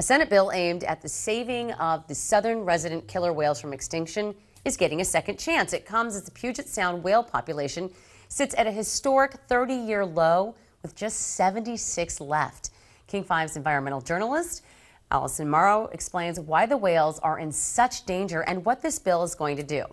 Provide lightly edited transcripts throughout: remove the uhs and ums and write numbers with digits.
A Senate bill aimed at the saving of the southern resident killer whales from extinction is getting a second chance. It comes as the Puget Sound whale population sits at a historic 30-year low with just 76 left. King 5's environmental journalist Allison Morrow explains why the whales are in such danger and what this bill is going to do.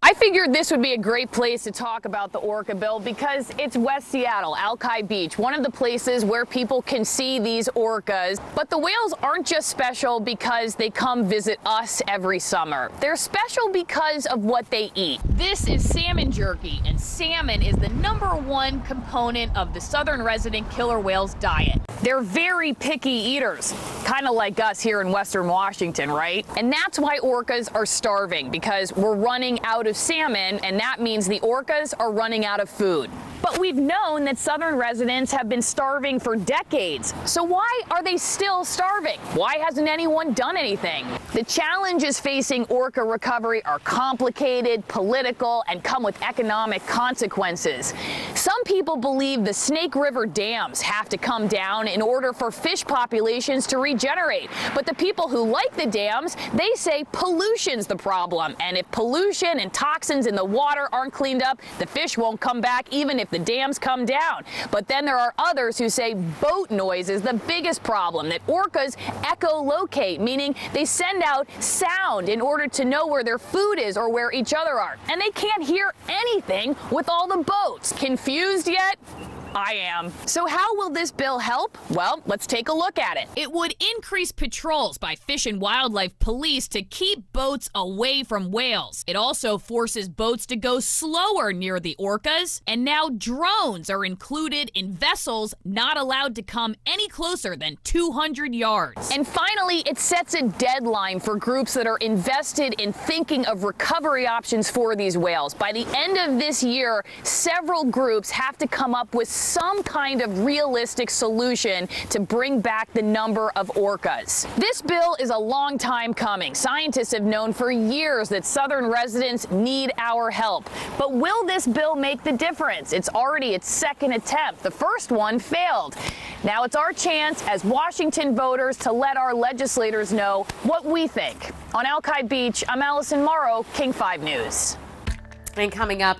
I figured this would be a great place to talk about the orca bill because it's West Seattle, Alki Beach, one of the places where people can see these orcas. But the whales aren't just special because they come visit us every summer. They're special because of what they eat. This is salmon jerky, and salmon is the #1 component of the southern resident killer whale's diet. They're very picky eaters, kind of like us here in Western Washington, right? And that's why orcas are starving, because we're running out of salmon, and that means the orcas are running out of food. But we've known that southern residents have been starving for decades. So why are they still starving? Why hasn't anyone done anything? The challenges facing orca recovery are complicated, political, and come with economic consequences. Some people believe the Snake River dams have to come down in order for fish populations to regenerate. But the people who like the dams, they say pollution's the problem. And if pollution and toxins in the water aren't cleaned up, the fish won't come back even if the dams come down. But then there are others who say boat noise is the biggest problem, that orcas echolocate, meaning they send out sound in order to know where their food is or where each other are. And they can't hear anything with all the boats. Confused yet? I am. So how will this bill help? Well, let's take a look at it. It would increase patrols by Fish and Wildlife Police to keep boats away from whales. It also forces boats to go slower near the orcas, and now drones are included in vessels not allowed to come any closer than 200 yards. And finally, it sets a deadline for groups that are invested in thinking of recovery options for these whales. By the end of this year, several groups have to come up with some kind of realistic solution to bring back the number of orcas. This bill is a long time coming. Scientists have known for years that southern residents need our help. But will this bill make the difference? It's already its second attempt. The first one failed. Now it's our chance as Washington voters to let our legislators know what we think. On Alki Beach, I'm Allison Morrow, King 5 News. And coming up,